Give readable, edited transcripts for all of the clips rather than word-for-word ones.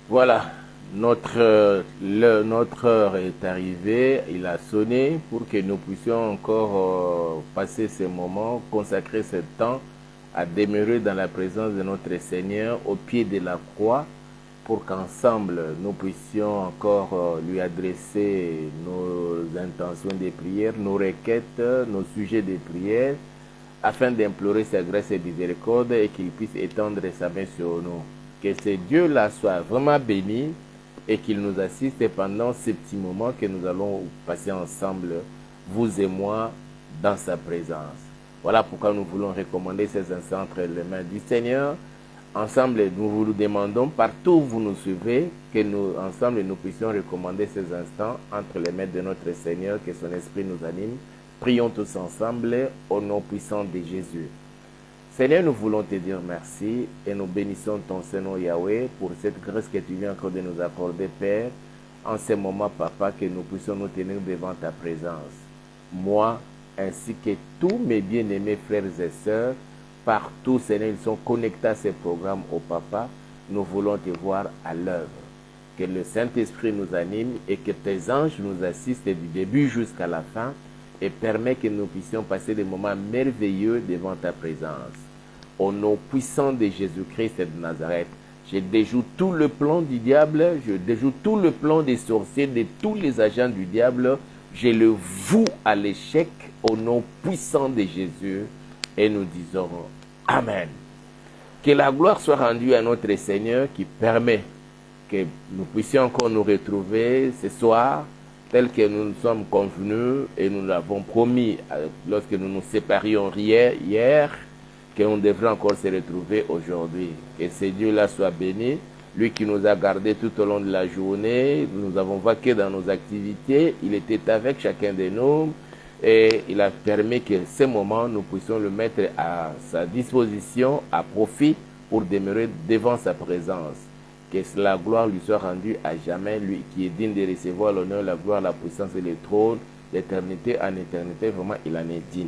Voilà, notre heure est arrivée, il a sonné pour que nous puissions encore passer ce moment, consacrer ce temps à demeurer dans la présence de notre Seigneur au pied de la croix pour qu'ensemble nous puissions encore lui adresser nos intentions de prière, nos requêtes, nos sujets de prière, afin d'implorer sa grâce et miséricorde et qu'il puisse étendre sa main sur nous. Que ce Dieu-là soit vraiment béni et qu'il nous assiste pendant ces petits moments que nous allons passer ensemble, vous et moi, dans sa présence. Voilà pourquoi nous voulons recommander ces instants entre les mains du Seigneur. Ensemble, nous vous demandons, partout où vous nous suivez, que nous, ensemble, nous puissions recommander ces instants entre les mains de notre Seigneur, que son Esprit nous anime. Prions tous ensemble au nom puissant de Jésus. Seigneur, nous voulons te dire merci et nous bénissons ton Seigneur Yahweh pour cette grâce que tu viens encore de nous accorder, Père, en ce moment, Papa, que nous puissions nous tenir devant ta présence. Moi, ainsi que tous mes bien-aimés frères et sœurs, partout, Seigneur, ils sont connectés à ces programmes au Papa. Nous voulons te voir à l'œuvre. Que le Saint-Esprit nous anime et que tes anges nous assistent du début jusqu'à la fin et permet que nous puissions passer des moments merveilleux devant ta présence. Au nom puissant de Jésus-Christ de Nazareth, je déjoue tout le plan du diable, je déjoue tout le plan des sorciers, de tous les agents du diable, je le voue à l'échec au nom puissant de Jésus et nous disons Amen. Que la gloire soit rendue à notre Seigneur qui permet que nous puissions encore nous retrouver ce soir tel que nous nous sommes convenus et nous l'avons promis lorsque nous nous séparions hier, qu'on devrait encore se retrouver aujourd'hui. Que ce Dieu-là soit béni, lui qui nous a gardés tout au long de la journée, nous avons vaqué dans nos activités, il était avec chacun de nous et il a permis que ces moments, nous puissions le mettre à sa disposition, à profit pour demeurer devant sa présence. Que la gloire lui soit rendue à jamais, lui qui est digne de recevoir l'honneur, la gloire, la puissance et le trône, d'éternité en éternité, vraiment il en est digne.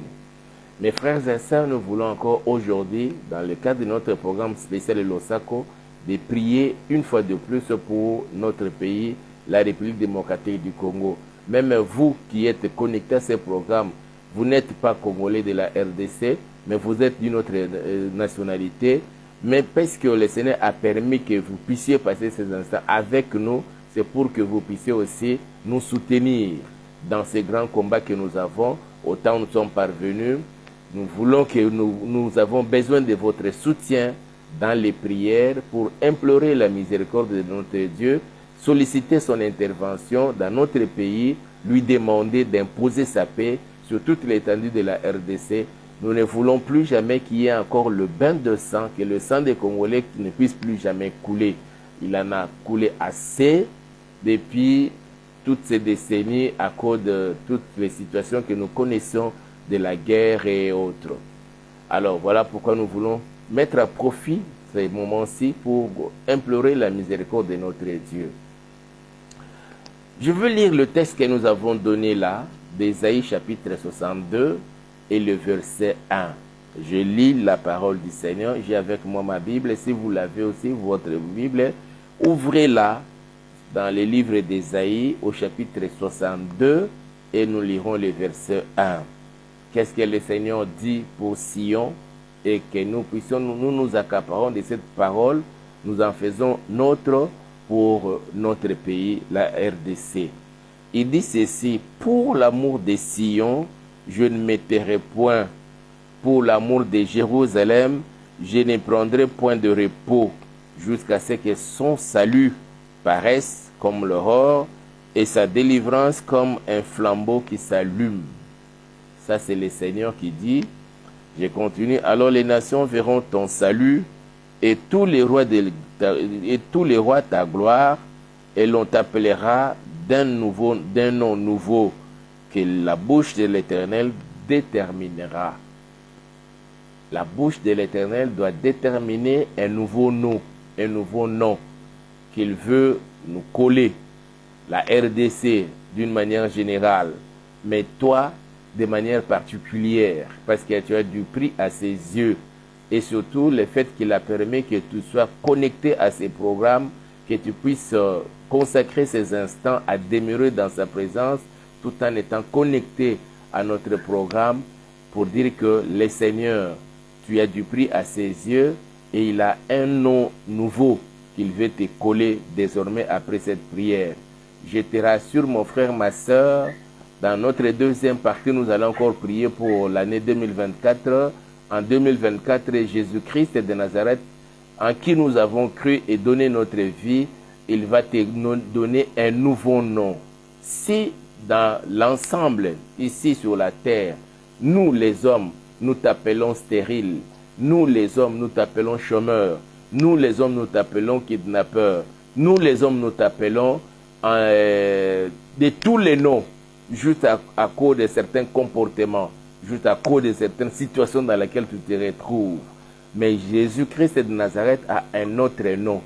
Mes frères et sœurs, nous voulons encore aujourd'hui, dans le cadre de notre programme spécial de l'Osako, de prier une fois de plus pour notre pays, la République démocratique du Congo. Même vous qui êtes connectés à ce programme, vous n'êtes pas congolais de la RDC, mais vous êtes d'une autre nationalité. Mais parce que le Seigneur a permis que vous puissiez passer ces instants avec nous, c'est pour que vous puissiez aussi nous soutenir dans ces grands combats que nous avons. Autant où nous sommes parvenus, nous voulons que nous avons besoin de votre soutien dans les prières pour implorer la miséricorde de notre Dieu, solliciter son intervention dans notre pays, lui demander d'imposer sa paix sur toute l'étendue de la RDC. Nous ne voulons plus jamais qu'il y ait encore le bain de sang, que le sang des Congolais ne puisse plus jamais couler. Il en a coulé assez depuis toutes ces décennies à cause de toutes les situations que nous connaissons de la guerre et autres. Alors voilà pourquoi nous voulons mettre à profit ces moments-ci pour implorer la miséricorde de notre Dieu. Je veux lire le texte que nous avons donné là, d'Ésaïe chapitre 62 et le verset 1. Je lis la parole du Seigneur. J'ai avec moi ma Bible. Si vous l'avez aussi, votre Bible, ouvrez-la dans le livre d'Ésaïe au chapitre 62 et nous lirons le verset 1. Qu'est-ce que le Seigneur dit pour Sion et que nous puissions, nous accaparons de cette parole, nous en faisons notre pour notre pays, la RDC. Il dit ceci: pour l'amour de Sion, je ne me tairai point. Pour l'amour de Jérusalem, je ne prendrai point de repos jusqu'à ce que son salut paraisse comme l'aurore et sa délivrance comme un flambeau qui s'allume. Ça, c'est le Seigneur qui dit. Je continue. Alors les nations verront ton salut et tous les rois ta gloire, et l'on t'appellera d'un nom nouveau que la bouche de l'Éternel déterminera. La bouche de l'Éternel doit déterminer un nouveau nom qu'il veut nous coller. La RDC d'une manière générale, mais toi de manière particulière, parce que tu as du prix à ses yeux. Et surtout le fait qu'il a permis que tu sois connecté à ces programmes que tu puisses consacrer ces instants à demeurer dans sa présence tout en étant connecté à notre programme pour dire que le Seigneur, tu as du prix à ses yeux et il a un nom nouveau qu'il veut te coller désormais après cette prière. Je te rassure mon frère, ma soeur, dans notre deuxième partie, nous allons encore prier pour l'année 2024. En 2024, Jésus-Christ de Nazareth, en qui nous avons cru et donné notre vie, il va te donner un nouveau nom. Si dans l'ensemble, ici sur la terre, nous les hommes, nous t'appelons stérile, nous les hommes, nous t'appelons chômeur, nous les hommes, nous t'appelons kidnappeur, nous les hommes, nous t'appelons de tous les noms, juste à cause de certains comportements, juste à cause de certaines situations dans lesquelles tu te retrouves. Mais Jésus-Christ de Nazareth a un autre nom.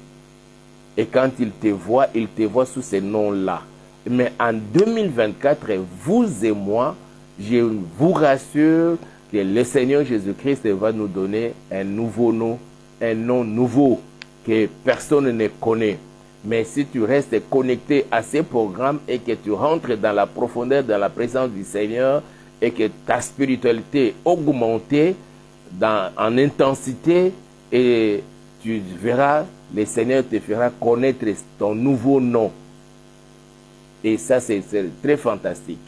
Et quand il te voit sous ce nom-là. Mais en 2024, vous et moi, je vous rassure que le Seigneur Jésus-Christ va nous donner un nouveau nom, un nom nouveau que personne ne connaît. Mais si tu restes connecté à ces programmes et que tu rentres dans la profondeur, dans la présence du Seigneur et que ta spiritualité est augmentée en intensité et tu verras, le Seigneur te fera connaître ton nouveau nom. Et ça, c'est très fantastique.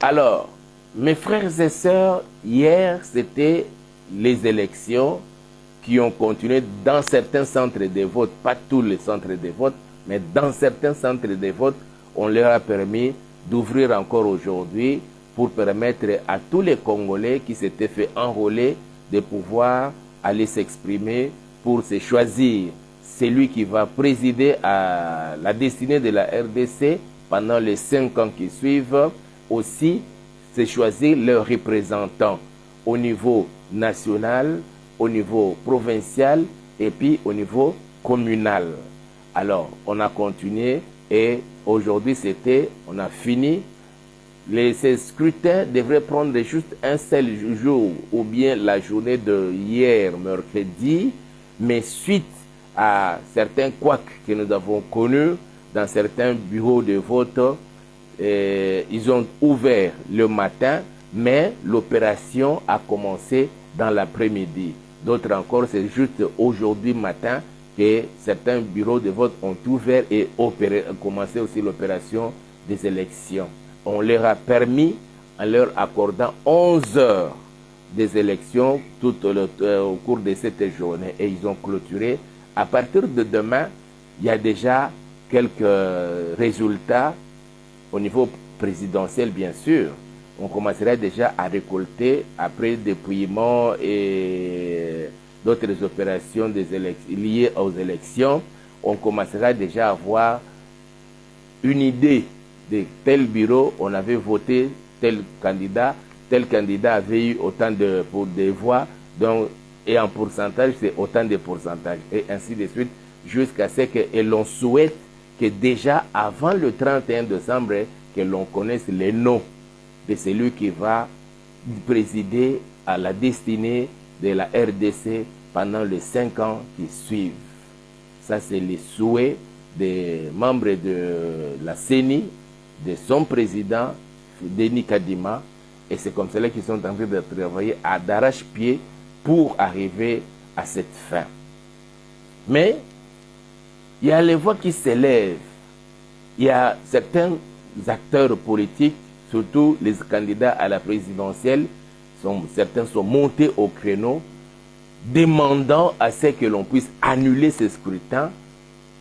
Alors, mes frères et sœurs, hier, c'était les élections qui ont continué dans certains centres de vote, pas tous les centres de vote, mais dans certains centres de vote, on leur a permis d'ouvrir encore aujourd'hui pour permettre à tous les Congolais qui s'étaient fait enrôler de pouvoir aller s'exprimer pour se choisir celui qui va présider à la destinée de la RDC pendant les 5 ans qui suivent. Aussi, c'est choisir leurs représentants au niveau national, au niveau provincial et puis au niveau communal. Alors, on a continué et aujourd'hui, on a fini. Ces scrutins devraient prendre juste un seul jour ou bien la journée de hier, mercredi, mais suite à certains couacs que nous avons connus dans certains bureaux de vote, ils ont ouvert le matin, mais l'opération a commencé dans l'après-midi. D'autres encore, c'est juste aujourd'hui matin que certains bureaux de vote ont ouvert et commencé aussi l'opération des élections. On leur a permis, en leur accordant 11 heures des élections tout au cours de cette journée. Et ils ont clôturé. À partir de demain, il y a déjà quelques résultats au niveau présidentiel, bien sûr. On commencera déjà à récolter, après dépouillement et d'autres opérations liées aux élections, on commencera déjà à avoir une idée de tel bureau, on avait voté tel candidat avait eu autant de voix, donc, et en pourcentage, c'est autant de pourcentage, et ainsi de suite, jusqu'à ce que l'on souhaite que déjà avant le 31 décembre, que l'on connaisse les noms de celui qui va présider à la destinée de la RDC pendant les 5 ans qui suivent. Ça, c'est les souhaits des membres de la CENI, de son président, Denis Kadima, et c'est comme cela qu'ils sont en train de travailler d'arrache-pied pour arriver à cette fin. Mais il y a les voix qui s'élèvent. Il y a certains acteurs politiques, surtout les candidats à la présidentielle, certains sont montés au créneau, demandant à ce que l'on puisse annuler ce scrutin,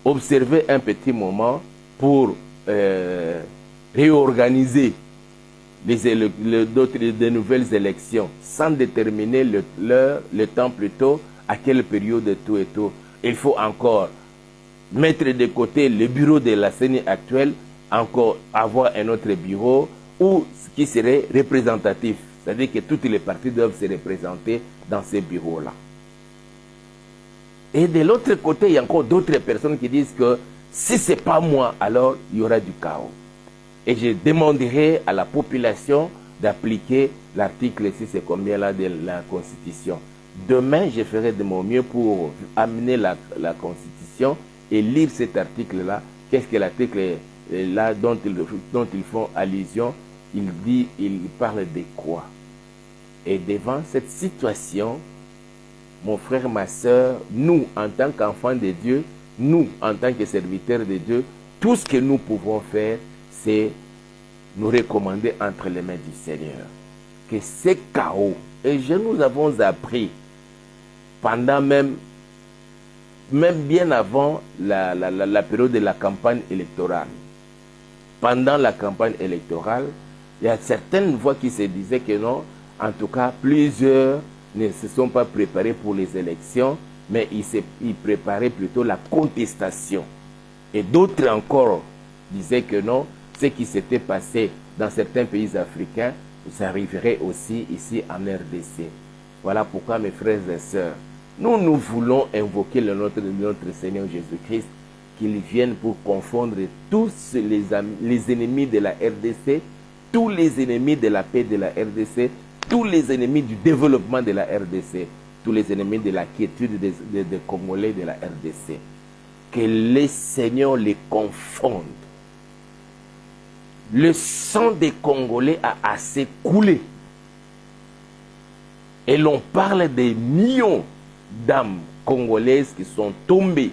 observer un petit moment pour réorganiser de nouvelles élections, sans déterminer le temps plutôt, à quelle période tout et tout. Il faut encore mettre de côté le bureau de la CENI actuelle, encore avoir un autre bureau ou ce qui serait représentatif. C'est-à-dire que toutes les parties doivent se représenter dans ces bureaux-là. Et de l'autre côté, il y a encore d'autres personnes qui disent que si ce n'est pas moi, alors il y aura du chaos. Et je demanderai à la population d'appliquer l'article 6 et combien là de la Constitution. Demain, je ferai de mon mieux pour amener la Constitution et lire cet article-là. Qu'est-ce que l'article là dont ils font allusion? Il parle de quoi? Et devant cette situation, mon frère, ma soeur, nous, en tant qu'enfants de Dieu, nous, en tant que serviteurs de Dieu, tout ce que nous pouvons faire, c'est nous recommander entre les mains du Seigneur. Que ces chaos, et nous avons appris, pendant même bien avant la période de la campagne électorale. Pendant la campagne électorale, il y a certaines voix qui se disaient que non, en tout cas, plusieurs ne se sont pas préparés pour les élections, mais ils préparaient plutôt la contestation. Et d'autres encore disaient que non, ce qui s'était passé dans certains pays africains, ça arriverait aussi ici en RDC. Voilà pourquoi, mes frères et sœurs, nous voulons invoquer notre Seigneur Jésus-Christ, qu'il vienne pour confondre tous les ennemis de la RDC, tous les ennemis de la paix de la RDC, tous les ennemis du développement de la RDC, tous les ennemis de la quiétude des Congolais de la RDC. Que le Seigneur les confonde. Le sang des Congolais a assez coulé. Et l'on parle des millions d'âmes congolaises qui sont tombées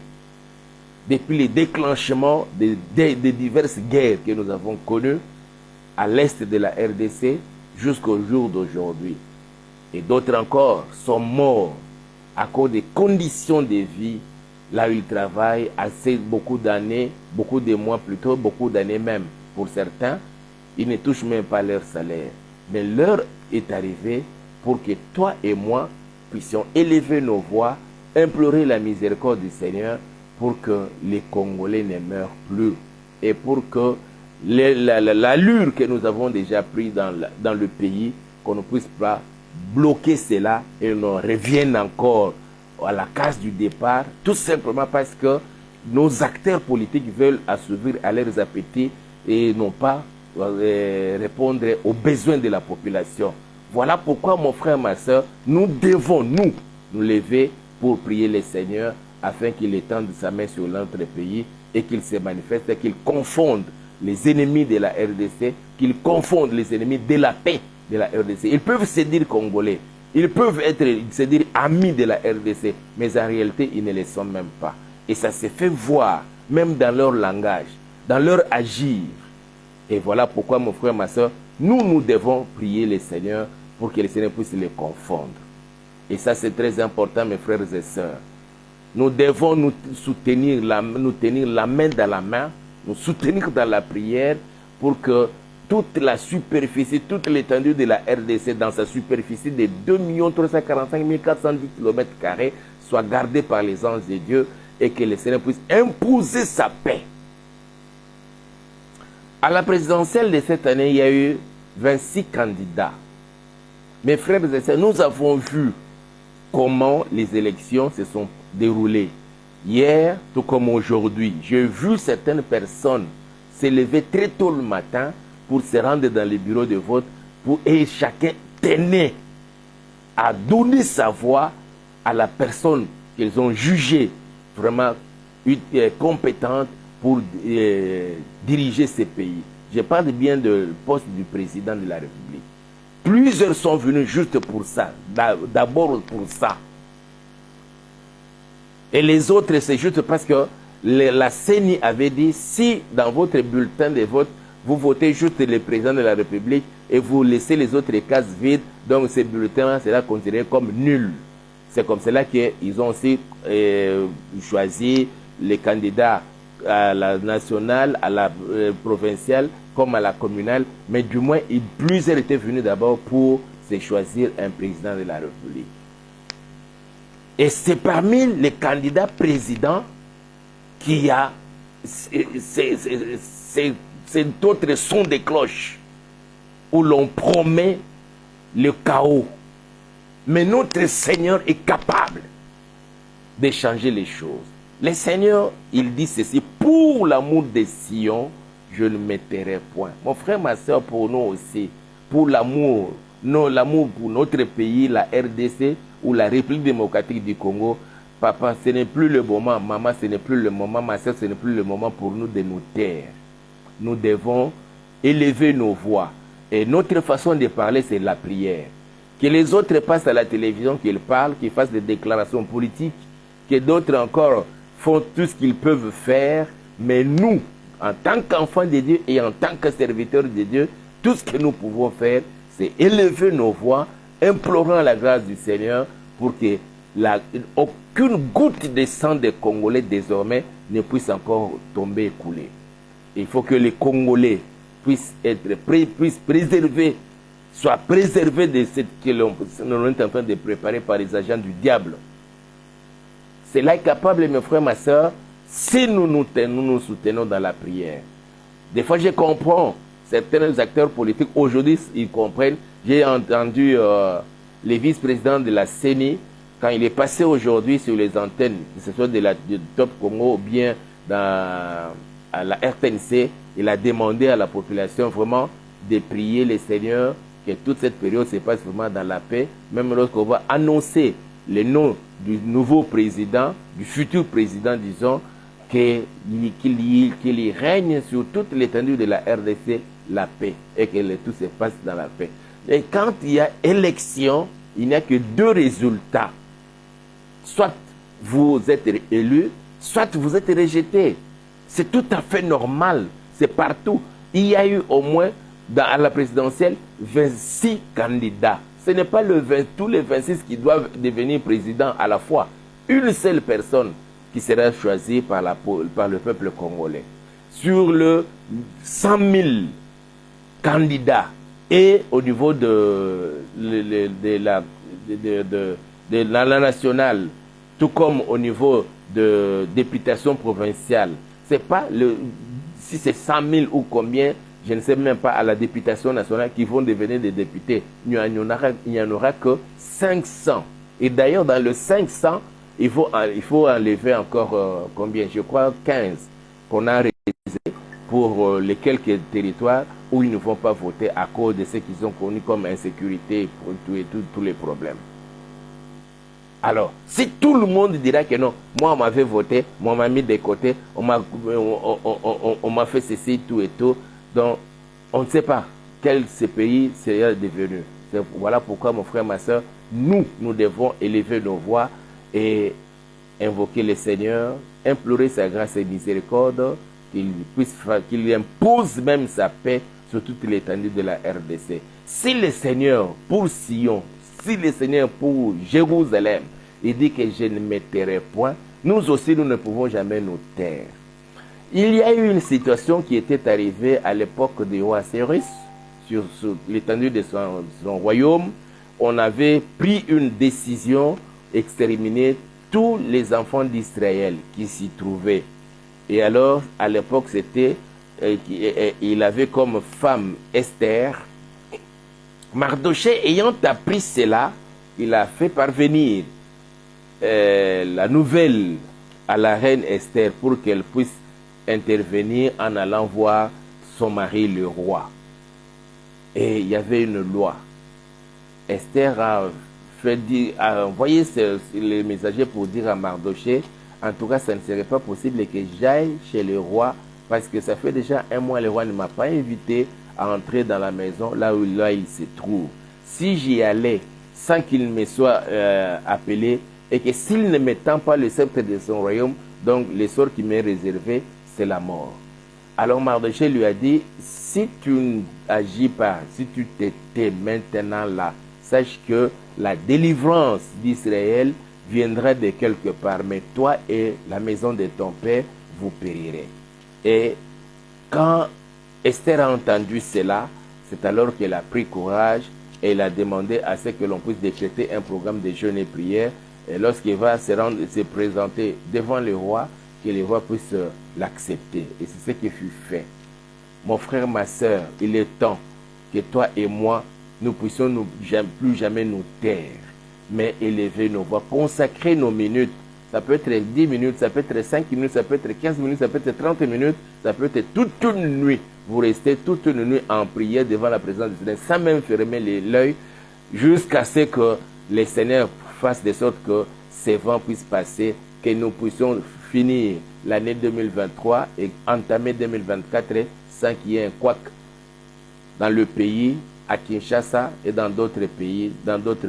depuis le déclenchement de diverses guerres que nous avons connues à l'est de la RDC jusqu'au jour d'aujourd'hui. Et d'autres encore sont morts à cause des conditions de vie là où ils travaillent beaucoup d'années, beaucoup de mois plutôt, beaucoup d'années même. Pour certains, ils ne touchent même pas leur salaire. Mais l'heure est arrivée pour que toi et moi puissions élever nos voix, implorer la miséricorde du Seigneur pour que les Congolais ne meurent plus et pour que l'allure que nous avons déjà prise dans le pays, qu'on ne puisse pas bloquer cela et on revienne encore à la case du départ, tout simplement parce que nos acteurs politiques veulent assouvir à leurs appétits et non pas répondre aux besoins de la population. Voilà pourquoi, mon frère, ma soeur, nous devons nous lever pour prier le Seigneur afin qu'il étende sa main sur notre pays et qu'il se manifeste, et qu'il confonde les ennemis de la RDC, qu'il confonde les ennemis de la paix de la RDC. Ils peuvent se dire Congolais, ils peuvent se dire amis de la RDC, mais en réalité, ils ne le sont même pas. Et ça se fait voir, même dans leur langage, dans leur agir. Et voilà pourquoi, mon frère, ma soeur, nous devons prier le Seigneur pour que le Seigneur puisse les confondre. Et ça, c'est très important, mes frères et sœurs. Nous devons nous tenir la main dans la main, nous soutenir dans la prière pour que toute la superficie, toute l'étendue de la RDC dans sa superficie de 2 345 410 km² soit gardée par les anges de Dieu et que le Seigneur puisse imposer sa paix. À la présidentielle de cette année, il y a eu 26 candidats. Mes frères et sœurs, nous avons vu comment les élections se sont déroulées. Hier, tout comme aujourd'hui, j'ai vu certaines personnes se lever très tôt le matin pour se rendre dans les bureaux de vote et chacun tenait à donner sa voix à la personne qu'ils ont jugée vraiment compétente pour diriger ces pays. Je parle bien du poste du président de la République. Plusieurs sont venus juste pour ça, d'abord pour ça. Et les autres, c'est juste parce que la CENI avait dit, si dans votre bulletin de vote, vous votez juste le président de la République et vous laissez les autres cases vides, donc ces bulletins sera considéré comme nul. C'est comme cela qu'ils ont aussi choisi les candidats à la nationale, à la provinciale, comme à la communale, mais du moins, plusieurs étaient venus d'abord pour se choisir un président de la République. Et c'est parmi les candidats présidents qu'il y a cet autre son de cloche où l'on promet le chaos. Mais notre Seigneur est capable de changer les choses. Le Seigneur, il dit ceci, pour l'amour de Sion, je ne me tairai point. Mon frère, ma soeur, pour nous aussi, pour l'amour pour notre pays, la RDC ou la République démocratique du Congo, papa, ce n'est plus le moment, maman, ce n'est plus le moment, ma soeur, ce n'est plus le moment pour nous de nous taire. Nous devons élever nos voix. Et notre façon de parler, c'est la prière. Que les autres passent à la télévision, qu'ils parlent, qu'ils fassent des déclarations politiques, que d'autres encore font tout ce qu'ils peuvent faire. Mais nous, en tant qu'enfants de Dieu et en tant que serviteurs de Dieu, tout ce que nous pouvons faire, c'est élever nos voix, implorant la grâce du Seigneur pour que aucune goutte de sang des Congolais désormais ne puisse encore tomber et couler. Il faut que les Congolais puissent préserver, soient préservés de ce que l'on est en train de préparer par les agents du diable. Cela est capable, mes frères, ma soeur, si nous nous soutenons dans la prière. Des fois, je comprends certains acteurs politiques, aujourd'hui, ils comprennent. J'ai entendu le vice-président de la CENI, quand il est passé aujourd'hui sur les antennes, que ce soit du Top Congo ou bien à la RTNC, il a demandé à la population vraiment de prier le Seigneur, que toute cette période se passe vraiment dans la paix, même lorsqu'on va annoncer le nom du nouveau président, du futur président, disons, qu'il y règne sur toute l'étendue de la RDC la paix et que tout se passe dans la paix. Et quand il y a élection, il n'y a que deux résultats. Soit vous êtes élu, soit vous êtes rejeté. C'est tout à fait normal. C'est partout. Il y a eu au moins, à la présidentielle, 26 candidats. Ce n'est pas tous les 26 qui doivent devenir président à la fois. Une seule personne qui sera choisie par le peuple congolais. Sur le 100 000 candidats et au niveau de la nationale, tout comme au niveau de députation provinciale, c'est pas si c'est 100 000 ou combien, je ne sais même pas, à la députation nationale qui vont devenir des députés. Il n'y en aura que 500. Et d'ailleurs, dans le 500, il faut enlever encore combien? Je crois 15 qu'on a réalisé pour les quelques territoires où ils ne vont pas voter à cause de ce qu'ils ont connu comme insécurité pour tous les problèmes. Alors, si tout le monde dira que non, moi on m'avait voté, moi on m'a mis de côté, on m'a fait ceci, tout et tout, donc on ne sait pas quel ce pays serait devenu. Voilà pourquoi, mon frère, ma soeur, nous devons élever nos voix et invoquer le Seigneur, implorer sa grâce et miséricorde, qu'il impose même sa paix sur toute l'étendue de la RDC. Si le Seigneur pour Sion, si le Seigneur pour Jérusalem, il dit que je ne me tairai point, nous aussi nous ne pouvons jamais nous taire. Il y a eu une situation qui était arrivée à l'époque du roi Cyrus, sur l'étendue de son royaume. On avait pris une décision, exterminer tous les enfants d'Israël qui s'y trouvaient. Et alors, à l'époque, il avait comme femme Esther. Mardochée ayant appris cela, il a fait parvenir la nouvelle à la reine Esther pour qu'elle puisse intervenir en allant voir son mari, le roi. Et il y avait une loi. Esther a envoyé les messagers pour dire à Mardochée, en tout cas, ça ne serait pas possible que j'aille chez le roi, parce que ça fait déjà un mois, le roi ne m'a pas invité à entrer dans la maison, là où il se trouve. Si j'y allais sans qu'il me soit appelé, et que s'il ne me tend pas le sceptre de son royaume, donc le sort qui m'est réservé, c'est la mort. Alors Mardochée lui a dit, si tu n'agis pas, si tu t'étais maintenant là, sache que la délivrance d'Israël viendra de quelque part, mais toi et la maison de ton père, vous périrez. Et quand Esther a entendu cela, c'est alors qu'elle a pris courage et elle a demandé à ce que l'on puisse décréter un programme de jeûne et prière. Et lorsqu'il va se présenter devant le roi, que le roi puisse l'accepter. Et c'est ce qui fut fait. Mon frère, ma soeur, il est temps que toi et moi, nous puissions plus jamais nous taire, mais élever nos voix, consacrer nos minutes. Ça peut être 10 minutes, ça peut être 5 minutes, ça peut être 15 minutes, ça peut être 30 minutes, ça peut être toute une nuit. Vous restez toute une nuit en prière devant la présence du Seigneur, sans même fermer l'œil, jusqu'à ce que le Seigneur fasse de sorte que ces vents puissent passer, que nous puissions finir l'année 2023 et entamer 2024 sans qu'il y ait un couac dans le pays, à Kinshasa et dans d'autres pays, dans d'autres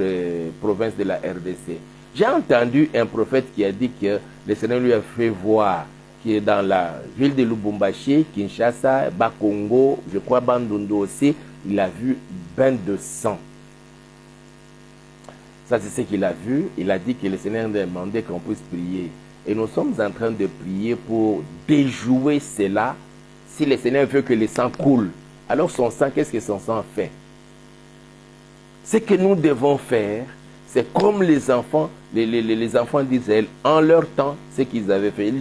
provinces de la RDC. J'ai entendu un prophète qui a dit que le Seigneur lui a fait voir que dans la ville de Lubumbashi, Kinshasa, Bakongo, je crois Bandundu aussi, il a vu bain de sang. Ça, c'est ce qu'il a vu. Il a dit que le Seigneur a demandé qu'on puisse prier. Et nous sommes en train de prier pour déjouer cela. Si le Seigneur veut que le sang coule, alors son sang, qu'est-ce que son sang fait? Ce que nous devons faire, c'est comme les enfants d'Israël, en leur temps, ce qu'ils avaient fait.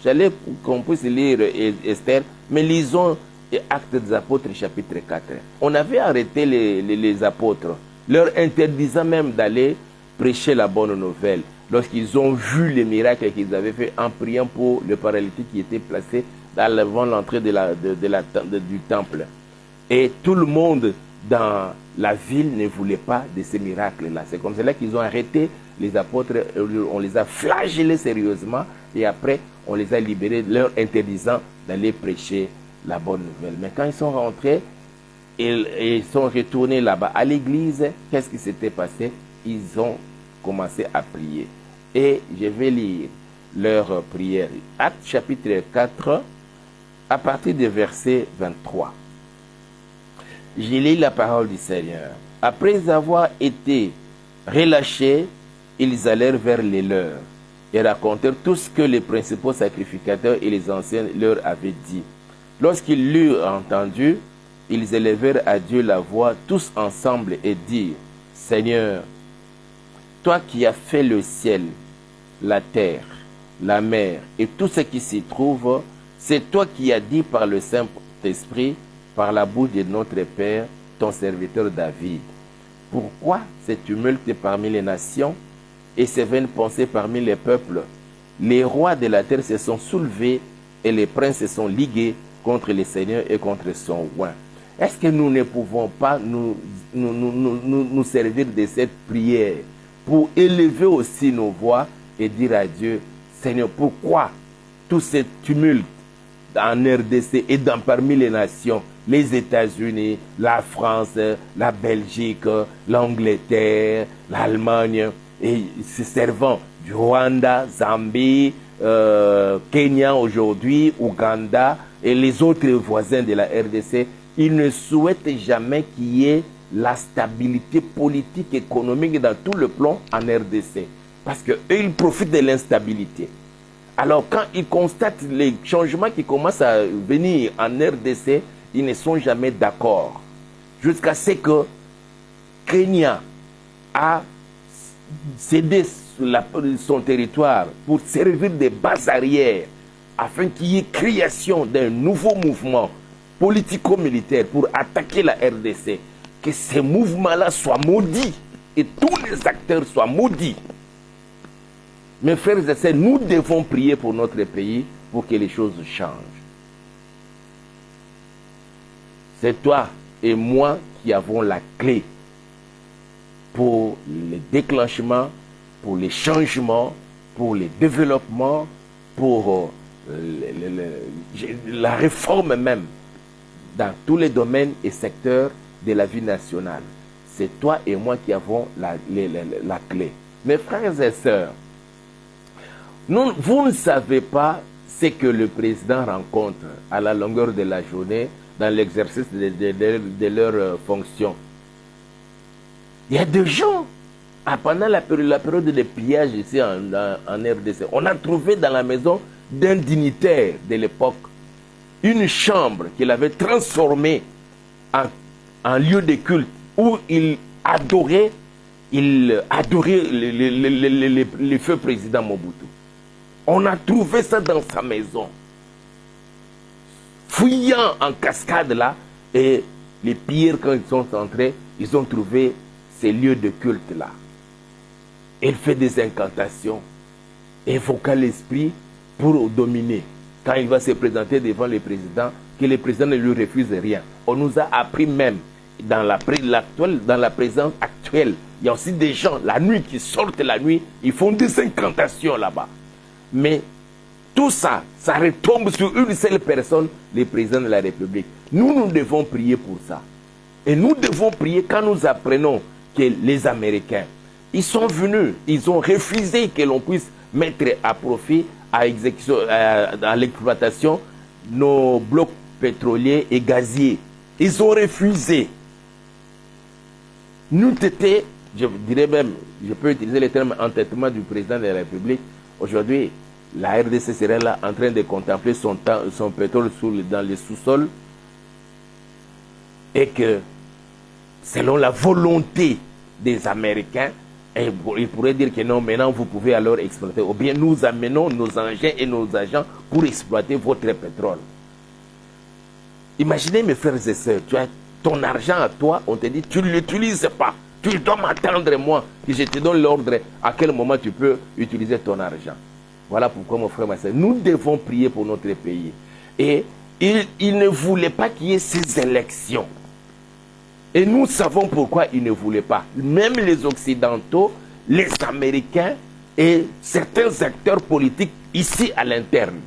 J'allais qu'on puisse lire Esther, mais lisons Actes des Apôtres, chapitre 4. On avait arrêté les apôtres, leur interdisant même d'aller prêcher la bonne nouvelle, lorsqu'ils ont vu les miracles qu'ils avaient fait en priant pour le paralytique qui était placé devant l'entrée du temple. Et tout le monde dans la ville ne voulait pas de ces miracles-là. C'est comme cela qu'ils ont arrêté les apôtres, on les a flagellés sérieusement et après on les a libérés, leur interdisant d'aller prêcher la bonne nouvelle. Mais quand ils sont rentrés, ils sont retournés là-bas à l'église, qu'est-ce qui s'était passé? Ils ont commencé à prier. Et je vais lire leur prière. Actes chapitre 4, à partir du verset 23. J'ai lu la parole du Seigneur. Après avoir été relâchés, ils allèrent vers les leurs et racontèrent tout ce que les principaux sacrificateurs et les anciens leur avaient dit. Lorsqu'ils l'eurent entendu, ils élevèrent à Dieu la voix tous ensemble et dirent: Seigneur, toi qui as fait le ciel, la terre, la mer et tout ce qui s'y trouve, c'est toi qui as dit par le Saint-Esprit, par la bouche de notre Père, ton serviteur David. Pourquoi ce tumulte parmi les nations et ces vaines pensées parmi les peuples? Les rois de la terre se sont soulevés et les princes se sont ligués contre le Seigneur et contre son roi. Est-ce que nous ne pouvons pas nous servir de cette prière pour élever aussi nos voix et dire à Dieu: Seigneur, pourquoi tout ce tumulte en RDC et parmi les nations, les États-Unis, la France, la Belgique, l'Angleterre, l'Allemagne, et se servant du Rwanda, Zambie, Kenya aujourd'hui, Ouganda et les autres voisins de la RDC, ils ne souhaitent jamais qu'il y ait la stabilité politique, économique dans tout le plan en RDC. Parce qu'eux, ils profitent de l'instabilité. Alors, quand ils constatent les changements qui commencent à venir en RDC, ils ne sont jamais d'accord. Jusqu'à ce que Kenya a cédé son territoire pour servir de base arrière afin qu'il y ait création d'un nouveau mouvement politico-militaire pour attaquer la RDC. Que ces mouvements-là soient maudits et tous les acteurs soient maudits. Mes frères et sœurs, nous devons prier pour notre pays pour que les choses changent. C'est toi et moi qui avons la clé pour le déclenchement, pour les changements, pour le développement, pour la réforme même dans tous les domaines et secteurs de la vie nationale. C'est toi et moi qui avons la clé. Mes frères et sœurs, vous ne savez pas ce que le président rencontre à la longueur de la journée dans l'exercice de leurs fonctions. Il y a des gens, pendant la période de pillage ici en RDC, on a trouvé dans la maison d'un dignitaire de l'époque une chambre qu'il avait transformée en lieu de culte où il adorait le feu président Mobutu. On a trouvé ça dans sa maison. Fouillant en cascade là, et les pires, quand ils sont entrés, ils ont trouvé ces lieux de culte là. Il fait des incantations, évoquant l'esprit pour dominer. Quand il va se présenter devant le président, que le président ne lui refuse rien. On nous a appris même, dans la présence actuelle, Il y a aussi des gens, la nuit, qui sortent la nuit, ils font des incantations là-bas. Mais tout ça, ça retombe sur une seule personne, le président de la République. Nous devons prier pour ça. Et nous devons prier quand nous apprenons que les Américains, ils sont venus, ils ont refusé que l'on puisse mettre à profit, à l'exploitation, nos blocs pétroliers et gaziers. Ils ont refusé. Nous étions, je dirais même, je peux utiliser le terme entêtement du président de la République. Aujourd'hui, la RDC serait là en train de contempler son pétrole dans les sous-sols et que, selon la volonté des Américains, ils pourraient dire que non, maintenant vous pouvez alors exploiter. Ou bien nous amenons nos engins et nos agents pour exploiter votre pétrole. Imaginez mes frères et sœurs, tu as ton argent à toi, on te dit tu ne l'utilises pas. Tu dois m'attendre moi, que je te donne l'ordre à quel moment tu peux utiliser ton argent. Voilà pourquoi mon frère, ma soeur, nous devons prier pour notre pays. Et il ne voulait pas qu'il y ait ces élections. Et nous savons pourquoi il ne voulait pas. Même les Occidentaux, les Américains et certains acteurs politiques ici à l'interne.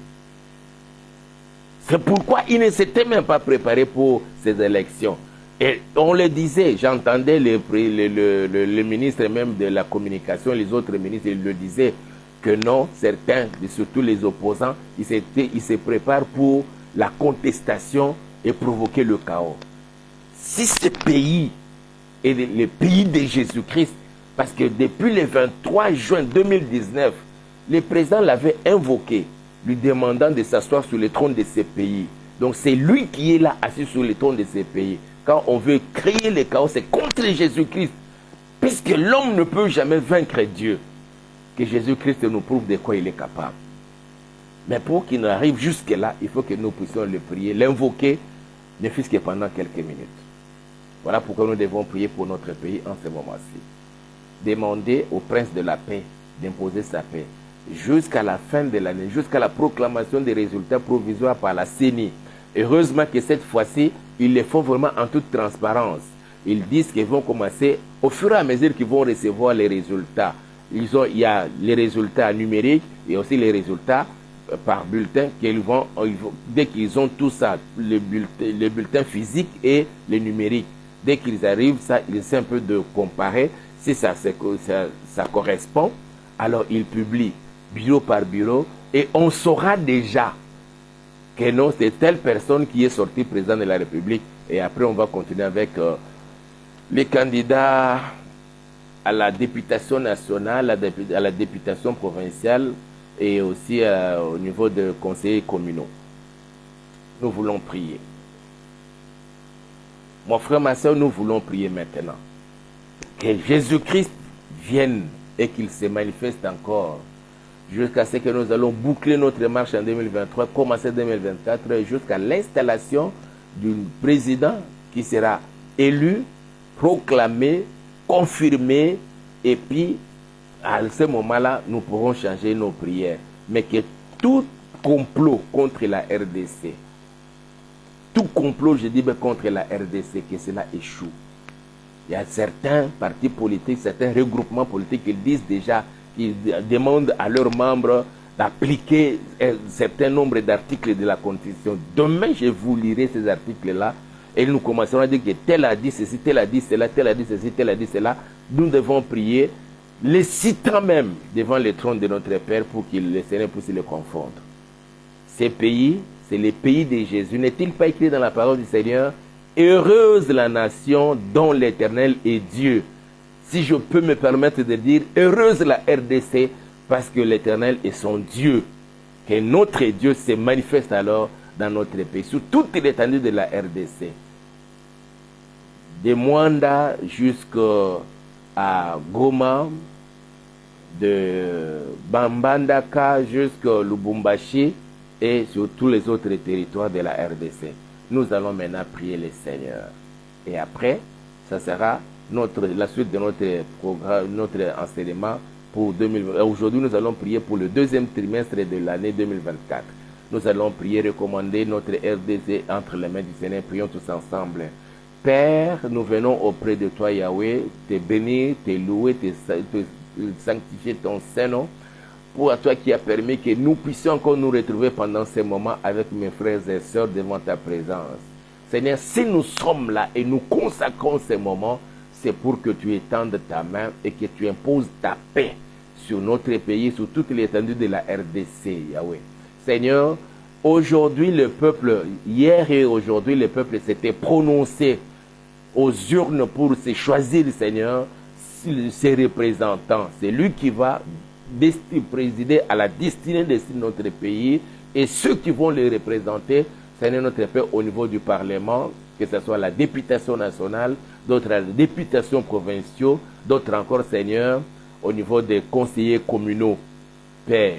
C'est pourquoi ils ne s'étaient même pas préparés pour ces élections. Et on le disait, j'entendais le ministre même de la communication, les autres ministres, ils le disaient, que non, certains, surtout les opposants, ils se préparent pour la contestation et provoquer le chaos. Si ce pays est le pays de Jésus-Christ, parce que depuis le 23 juin 2019, le président l'avait invoqué, lui demandant de s'asseoir sur le trône de ce pays. Donc c'est lui qui est là, assis sur le trône de ce pays. Quand on veut créer le chaos, c'est contre Jésus-Christ. Puisque l'homme ne peut jamais vaincre Dieu. Que Jésus-Christ nous prouve de quoi il est capable. Mais pour qu'il arrive jusque-là, il faut que nous puissions le prier, l'invoquer, ne fût-ce que pendant quelques minutes. Voilà pourquoi nous devons prier pour notre pays en ce moment-ci. Demander au prince de la paix d'imposer sa paix jusqu'à la fin de l'année, jusqu'à la proclamation des résultats provisoires par la CENI. Heureusement que cette fois-ci, ils le font vraiment en toute transparence. Ils disent qu'ils vont commencer, au fur et à mesure qu'ils vont recevoir les résultats. Il y a les résultats numériques et aussi les résultats par bulletin dès qu'ils ont tout ça, les bulletins physiques et les numériques. Dès qu'ils arrivent, ça, ils essaient un peu de comparer. Si ça correspond, alors ils publient bureau par bureau et on saura déjà que non, c'est telle personne qui est sortie président de la République. Et après, on va continuer avec les candidats à la députation nationale, à la députation provinciale et aussi au niveau des conseillers communaux. Nous voulons prier. Mon frère, ma soeur, nous voulons prier maintenant. Que Jésus-Christ vienne et qu'il se manifeste encore jusqu'à ce que nous allons boucler notre marche en 2023, commencer 2024, jusqu'à l'installation d'un président qui sera élu, proclamé, confirmé, et puis à ce moment-là, nous pourrons changer nos prières. Mais que tout complot contre la RDC, tout complot, je dis bien, contre la RDC, que cela échoue. Il y a certains partis politiques, certains regroupements politiques qui disent déjà, qui demandent à leurs membres d'appliquer un certain nombre d'articles de la Constitution. Demain, je vous lirai ces articles-là et nous commencerons à dire que tel a dit ceci, tel a dit cela, tel a dit ceci, tel a dit cela. Nous devons prier, les citant même devant le trône de notre Père pour qu'il le Seigneur puisse le confondre. Ces pays, c'est les pays de Jésus. N'est-il pas écrit dans la parole du Seigneur? Heureuse la nation dont l'Éternel est Dieu. Si je peux me permettre de dire, heureuse la RDC parce que l'Éternel est son Dieu. Que notre Dieu se manifeste alors dans notre pays, sur toute l'étendue de la RDC. De Mwanda jusqu'à Goma, de Bambandaka jusqu'à Lubumbashi et sur tous les autres territoires de la RDC. Nous allons maintenant prier le Seigneur. Et après, ça sera la suite de notre programme, notre enseignement pour 2020. Aujourd'hui, nous allons prier pour le deuxième trimestre de l'année 2024. Nous allons prier, recommander notre RDC entre les mains du Seigneur. Prions tous ensemble. Père, nous venons auprès de toi, Yahweh, te bénir, te louer, te sanctifier ton Saint-Nom, pour à toi qui a permis que nous puissions encore nous retrouver pendant ces moments avec mes frères et sœurs devant ta présence. Seigneur, si nous sommes là et nous consacrons ces moments, c'est pour que tu étendes ta main et que tu imposes ta paix sur notre pays, sur toute l'étendue de la RDC, Yahweh. Seigneur, aujourd'hui le peuple, hier et aujourd'hui le peuple s'était prononcé aux urnes pour se choisir, Seigneur, ses représentants. C'est lui qui va présider à la destinée de notre pays et ceux qui vont les représenter, Seigneur notre Père, au niveau du Parlement, que ce soit la députation nationale, d'autres la députation provinciale, d'autres encore, Seigneur, au niveau des conseillers communaux. Père,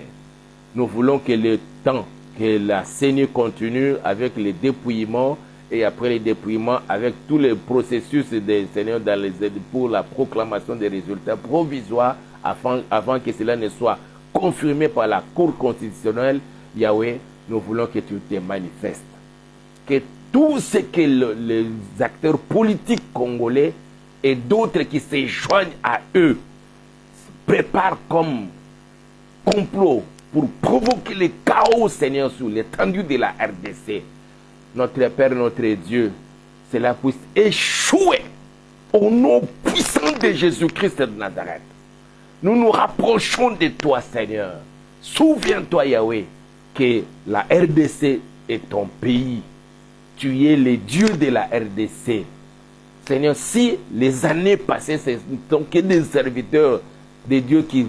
nous voulons que le temps, que la saignée continue avec les dépouillements et après les dépouillements avec tous les processus des Seigneurs pour la proclamation des résultats provisoires avant que cela ne soit confirmé par la Cour constitutionnelle. Yahweh, nous voulons que tu te manifestes. Que tout ce que les acteurs politiques congolais et d'autres qui se joignent à eux préparent comme complot pour provoquer le chaos, Seigneur, sur l'étendue de la RDC. Notre Père, notre Dieu, cela puisse échouer au nom puissant de Jésus-Christ de Nazareth. Nous nous rapprochons de toi, Seigneur. Souviens-toi, Yahweh, que la RDC est ton pays. Tu es le Dieu de la RDC. Seigneur, si les années passées, ce ne sont que des serviteurs de Dieu qui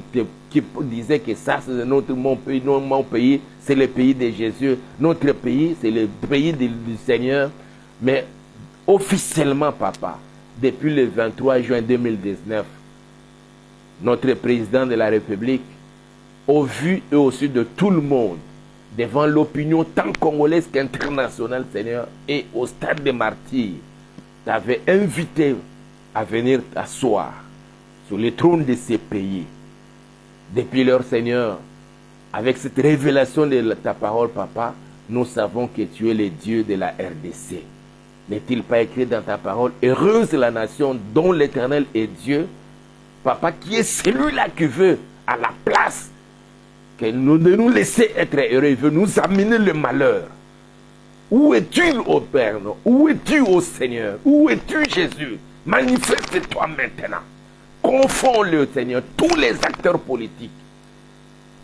disaient que ça, c'est mon pays, c'est le pays de Jésus. Notre pays, c'est le pays du Seigneur. Mais officiellement, Papa, depuis le 23 juin 2019, notre président de la République, au vu et au su de tout le monde, devant l'opinion tant congolaise qu'internationale, Seigneur, et au stade des martyrs, t'avait invité à venir t'asseoir sur le trône de ces pays. Depuis leur Seigneur, avec cette révélation de ta parole, Papa, nous savons que tu es le Dieu de la RDC. N'est-il pas écrit dans ta parole, heureuse la nation dont l'Éternel est Dieu, Papa, qui est celui-là qui veut, à la place que nous de nous laisser être heureux, il veut nous amener le malheur. Où es-tu, ô Père? Où es-tu, ô Seigneur? Où es-tu, Jésus? Manifeste-toi maintenant. Confonds-le, Seigneur, tous les acteurs politiques,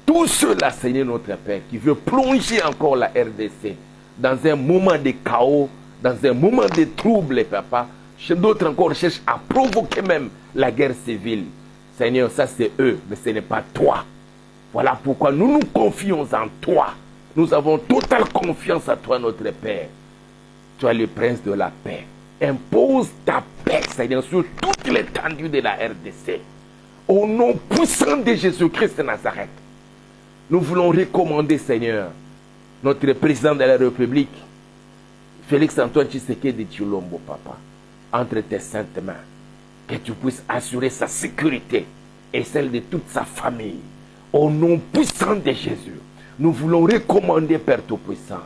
tous ceux-là, Seigneur notre Père, qui veulent plonger encore la RDC dans un moment de chaos, dans un moment de trouble, Papa. D'autres encore cherchent à provoquer même la guerre civile. Seigneur, ça c'est eux, mais ce n'est pas toi. Voilà pourquoi nous nous confions en toi. Nous avons totale confiance à toi, notre Père. Tu es le prince de la paix. Impose ta paix, Seigneur, sur toute l'étendue de la RDC. Au nom puissant de Jésus-Christ de Nazareth, nous voulons recommander, Seigneur, notre président de la République, Félix-Antoine Tshisekedi Tshilombo, Papa, entre tes saintes mains, que tu puisses assurer sa sécurité et celle de toute sa famille. Au nom puissant de Jésus, nous voulons recommander, Père Tout-Puissant,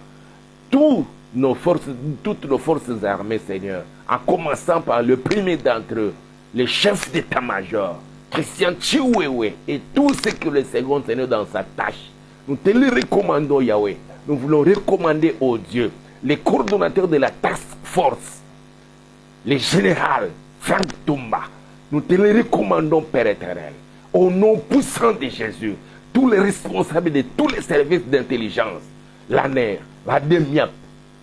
toutes nos forces armées, Seigneur, en commençant par le premier d'entre eux, le chef d'état-major, Christian Chiwewe, et tout ce que le second, Seigneur, dans sa tâche. Nous te le recommandons, Yahweh. Nous voulons recommander au Dieu, les coordonnateurs de la task force, les généraux, Frank Tumba. Nous te le recommandons, Père éternel. Au nom puissant de Jésus, tous les responsables de tous les services d'intelligence, l'ANER, la DEMIAP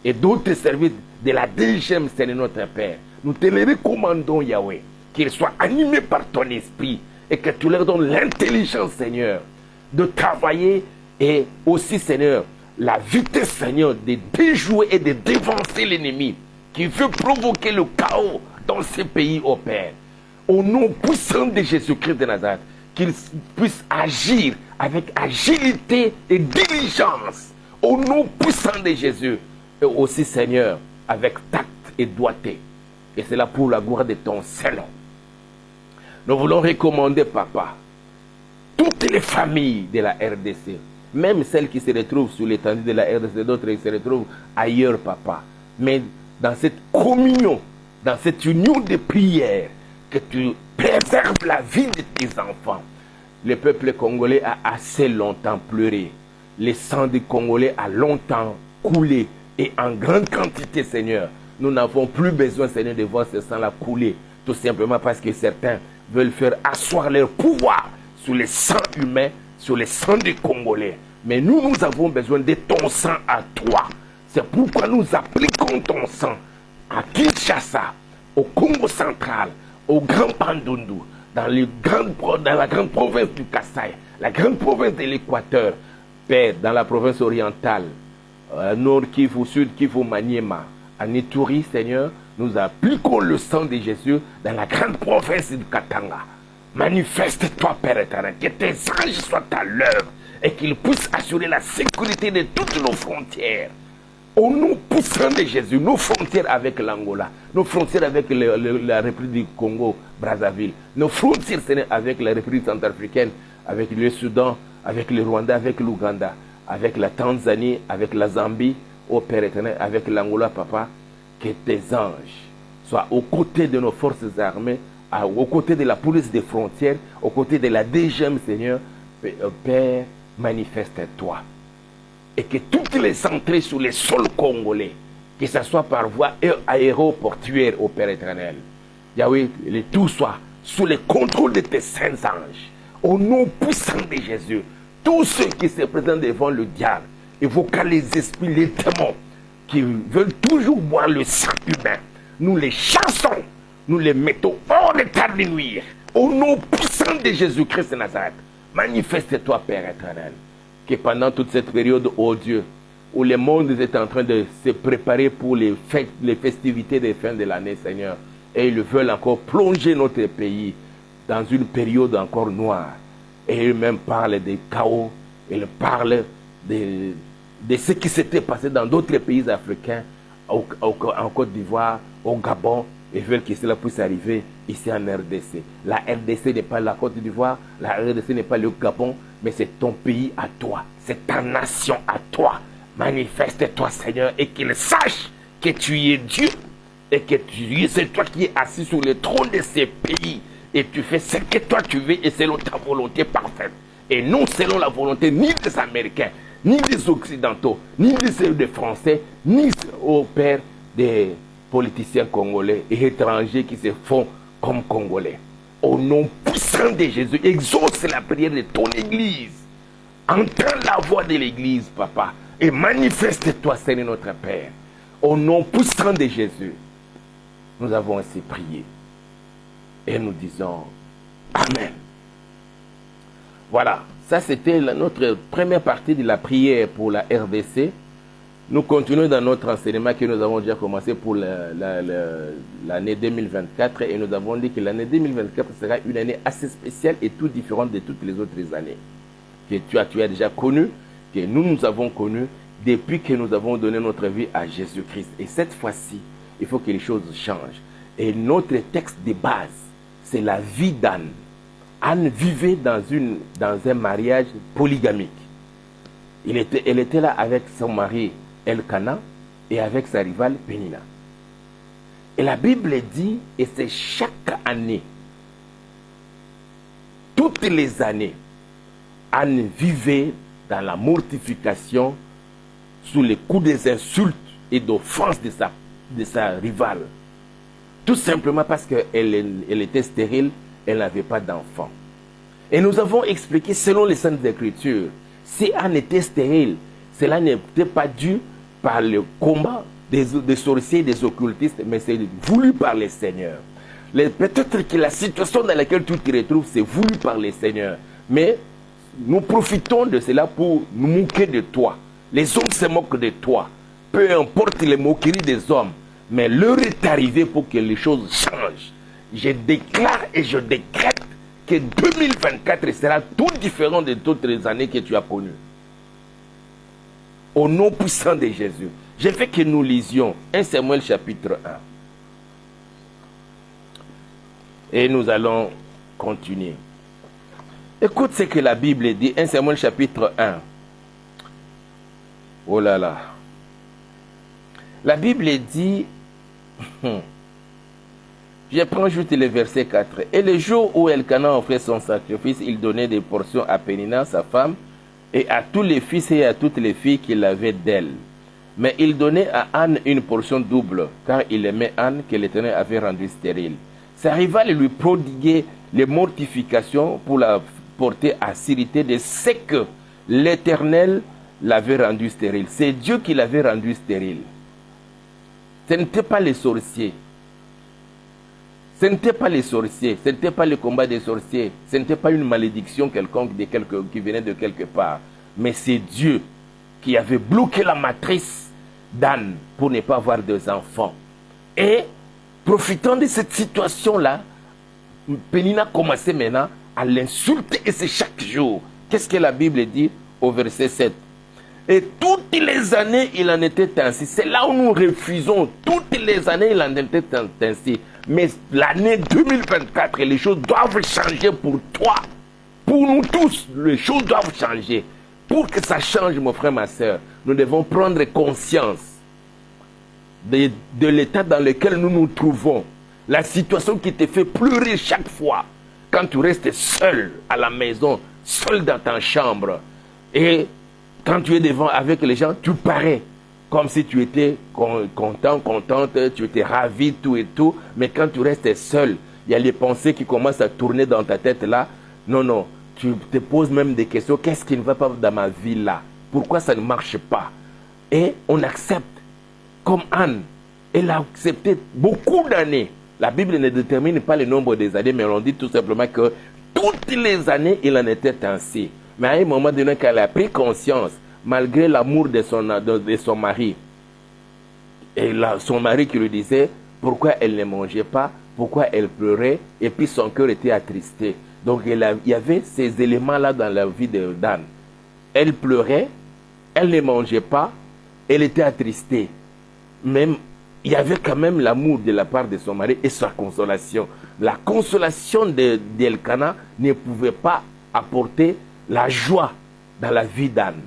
et d'autres services de la DGM, Seigneur notre Père, nous te les recommandons, Yahweh, qu'ils soient animés par ton esprit et que tu leur donnes l'intelligence, Seigneur, de travailler et aussi, Seigneur, la vitesse, Seigneur, de déjouer et de dévancer l'ennemi qui veut provoquer le chaos dans ces pays, ô Père. Au nom puissant de Jésus-Christ de Nazareth, qu'ils puissent agir avec agilité et diligence. Au nom puissant de Jésus. Et aussi, Seigneur, avec tact et doigté. Et c'est là pour la gloire de ton Saint-Nom. Nous voulons recommander, Papa, toutes les familles de la RDC, même celles qui se retrouvent sur l'étendue de la RDC, d'autres qui se retrouvent ailleurs, Papa. Mais dans cette communion dans cette union de prière, que tu préserves la vie de tes enfants. Le peuple congolais a assez longtemps pleuré. Le sang des Congolais a longtemps coulé et en grande quantité, Seigneur. Nous n'avons plus besoin, Seigneur, de voir ce sang-là couler, tout simplement parce que certains veulent faire asseoir leur pouvoir sur le sang humain, sur le sang des Congolais. Mais nous avons besoin de ton sang à toi. C'est pourquoi nous appliquons ton sang à Kinshasa, au Congo central, au Grand Bandundu, dans la grande province du Kasaï, la grande province de l'Équateur, Père, dans la province orientale, Nord Kivu, Sud Kivu, Maniema, en Ituri, Seigneur, nous appliquons le sang de Jésus dans la grande province du Katanga. Manifeste-toi, Père éternel, que tes anges soient à l'œuvre et qu'ils puissent assurer la sécurité de toutes nos frontières. Au nom puissant de Jésus, nos frontières avec l'Angola, nos frontières avec la République du Congo, Brazzaville, nos frontières avec la République centrafricaine, avec le Soudan, avec le Rwanda, avec l'Ouganda, avec la Tanzanie, avec la Zambie, ô Père éternel, avec l'Angola, Papa, que tes anges soient aux côtés de nos forces armées, aux côtés de la police des frontières, aux côtés de la DGM, Seigneur. Père, manifeste-toi. Et que toutes les entrées sur les sols congolais, que ce soit par voie aéroportuaire, au Père éternel, Yahweh, tout soit sous le contrôle de tes saints anges. Au nom puissant de Jésus, tous ceux qui se présentent devant le diable, évoquant les esprits, les démons, qui veulent toujours boire le sang humain, nous les chassons, nous les mettons hors d'état de nuire. Au nom puissant de Jésus-Christ de Nazareth, manifeste-toi, Père éternel. Que pendant toute cette période, oh Dieu, où le monde est en train de se préparer pour les fêtes, les festivités de fin de l'année, Seigneur, et ils veulent encore plonger notre pays dans une période encore noire. Et eux-mêmes parlent des chaos, ils parlent de ce qui s'était passé dans d'autres pays africains, en Côte d'Ivoire, au Gabon, et veulent que cela puisse arriver ici en RDC. La RDC n'est pas la Côte d'Ivoire, la RDC n'est pas le Gabon, mais c'est ton pays à toi, c'est ta nation à toi. Manifeste-toi, Seigneur, et qu'ils sachent que tu es Dieu, et que c'est toi qui es assis sur le trône de ces pays, et tu fais ce que toi tu veux, et selon ta volonté parfaite, et non selon la volonté ni des Américains, ni des Occidentaux, ni des Français, ni au Père des politiciens congolais et étrangers qui se font comme Congolais. Au nom puissant de Jésus, exauce la prière de ton Église. Entends la voix de l'Église, Papa, et manifeste-toi, Seigneur notre Père. Au nom puissant de Jésus, nous avons ainsi prié. Et nous disons Amen. Voilà, ça c'était notre première partie de la prière pour la RDC. Nous continuons dans notre enseignement que nous avons déjà commencé pour l'année 2024 et nous avons dit que l'année 2024 sera une année assez spéciale et tout différente de toutes les autres années que tu as déjà connues, que nous avons connues depuis que nous avons donné notre vie à Jésus-Christ. Et cette fois-ci, il faut que les choses changent. Et notre texte de base, c'est la vie d'Anne. Anne vivait dans un mariage polygamique. Elle était là avec son mari Elkana et avec sa rivale Pénina. Et la Bible dit, et c'est chaque année, toutes les années, Anne vivait dans la mortification sous les coups des insultes et d'offenses de sa rivale. Tout simplement parce qu'elle était stérile, elle n'avait pas d'enfant. Et nous avons expliqué, selon les Saintes Écritures, si Anne était stérile, cela n'était pas dû par le combat des sorciers et des occultistes, mais c'est voulu par le Seigneur. Peut-être que la situation dans laquelle tu te retrouves, c'est voulu par le Seigneur. Mais nous profitons de cela pour nous moquer de toi. Les hommes se moquent de toi. Peu importe les moqueries des hommes. Mais l'heure est arrivée pour que les choses changent. Je déclare et je décrète que 2024 sera tout différent de toutes les années que tu as connues. Au nom puissant de Jésus. Je veux que nous lisions 1 Samuel chapitre 1. Et nous allons continuer. Écoute ce que la Bible dit, 1 Samuel chapitre 1. Oh là là. La Bible dit, Je prends juste le verset 4. Et le jour où Elkana offrait son sacrifice, il donnait des portions à Pénina, sa femme, et à tous les fils et à toutes les filles qu'il avait d'elle. Mais il donnait à Anne une portion double, car il aimait Anne que l'Éternel avait rendue stérile. Sa rivale lui prodiguait les mortifications pour la porter à s'irriter de ce que l'Éternel l'avait rendue stérile. C'est Dieu qui l'avait rendue stérile. Ce n'était pas les sorciers. Ce n'était pas les sorciers, ce n'était pas le combat des sorciers, ce n'était pas une malédiction quelconque qui venait de quelque part. Mais c'est Dieu qui avait bloqué la matrice d'Anne pour ne pas avoir des enfants. Et profitant de cette situation-là, Pénina commençait maintenant à l'insulter et c'est chaque jour. Qu'est-ce que la Bible dit au verset 7? Et toutes les années, il en était ainsi. C'est là où nous refusons. Toutes les années, il en était ainsi. Mais l'année 2024, les choses doivent changer pour toi. Pour nous tous, les choses doivent changer. Pour que ça change, mon frère, ma soeur, nous devons prendre conscience de l'état dans lequel nous nous trouvons. La situation qui te fait pleurer chaque fois. Quand tu restes seul à la maison, seul dans ta chambre. Et quand tu es devant avec les gens, tu parais comme si tu étais content, contente, tu étais ravi, tout et tout. Mais quand tu restes seul, il y a les pensées qui commencent à tourner dans ta tête là. Non, non, tu te poses même des questions. Qu'est-ce qui ne va pas dans ma vie là? Pourquoi ça ne marche pas? Et on accepte. Comme Anne, elle a accepté beaucoup d'années. La Bible ne détermine pas le nombre des années, mais on dit tout simplement que toutes les années, il en était ainsi. Mais à un moment donné, quand elle a pris conscience, malgré l'amour de son mari, et son mari qui lui disait pourquoi elle ne mangeait pas, pourquoi elle pleurait, et puis son cœur était attristé. Donc il y avait ces éléments-là dans la vie d'Anne. Elle pleurait, elle ne mangeait pas, elle était attristée. Même, il y avait quand même l'amour de la part de son mari et sa consolation. La consolation d'Elkana ne pouvait pas apporter la joie dans la vie d'Anne.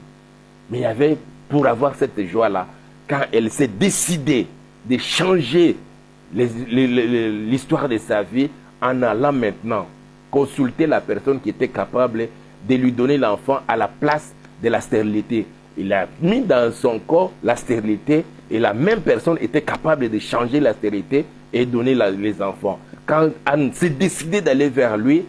Mais il y avait, pour avoir cette joie-là, quand elle s'est décidée de changer l'histoire de sa vie en allant maintenant consulter la personne qui était capable de lui donner l'enfant à la place de la stérilité. Il a mis dans son corps la stérilité et la même personne était capable de changer la stérilité et donner les enfants. Quand Anne s'est décidée d'aller vers lui,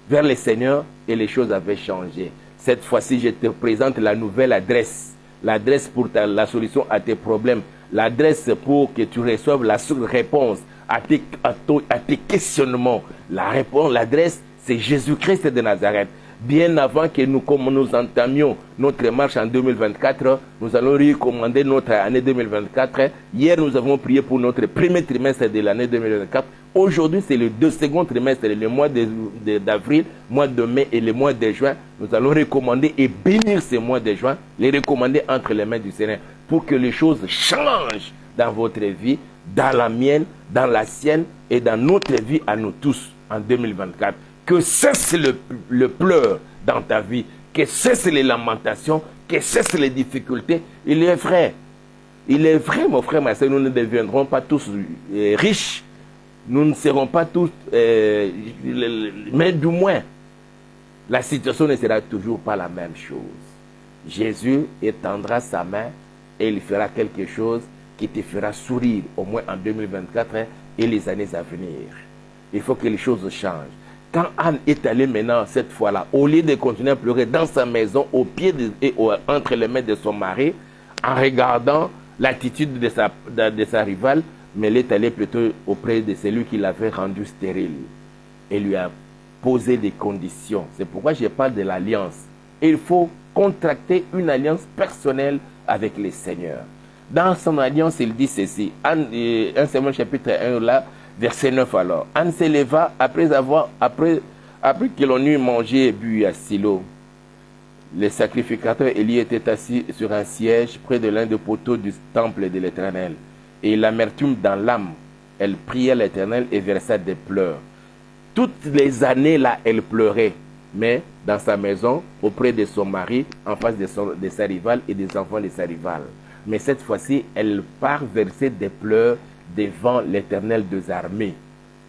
vers le Seigneur, et les choses avaient changé. Cette fois-ci, je te présente la nouvelle adresse. L'adresse pour la solution à tes problèmes. L'adresse pour que tu reçoives la réponse à tes questionnements. La réponse, l'adresse, c'est Jésus-Christ de Nazareth. Bien avant que nous entamions notre marche en 2024, nous allons recommander notre année 2024. Hier, nous avons prié pour notre premier trimestre de l'année 2024. Aujourd'hui, c'est le second trimestre, le mois d'avril, mois de mai et le mois de juin. Nous allons recommander et bénir ce mois de juin, les recommander entre les mains du Seigneur pour que les choses changent dans votre vie, dans la mienne, dans la sienne et dans notre vie à nous tous en 2024. Que cesse le pleur dans ta vie, que cesse les lamentations, que cesse les difficultés. Il est vrai, mon frère, ma soeur, nous ne deviendrons pas tous riches, nous ne serons pas tous, mais du moins, la situation ne sera toujours pas la même chose. Jésus étendra sa main et il fera quelque chose qui te fera sourire, au moins en 2024 et les années à venir. Il faut que les choses changent. Quand Anne est allée maintenant, cette fois-là, au lieu de continuer à pleurer dans sa maison, au pied entre les mains de son mari, en regardant l'attitude de sa rivale, mais elle est allée plutôt auprès de celui qui l'avait rendu stérile. Et lui a posé des conditions. C'est pourquoi je parle de l'alliance. Il faut contracter une alliance personnelle avec le Seigneur. Dans son alliance, il dit ceci. 1 Samuel chapitre 1, là, verset 9 alors. Anne se leva après que l'on eut mangé et bu à Silo. Le sacrificateur Élie était assis sur un siège près de l'un des poteaux du temple de l'Éternel. Et l'amertume dans l'âme, elle priait l'Éternel et versa des pleurs. Toutes les années là, elle pleurait, mais dans sa maison, auprès de son mari, en face de sa rivale et des enfants de sa rivale. Mais cette fois-ci, elle part verser des pleurs devant l'Éternel des armées.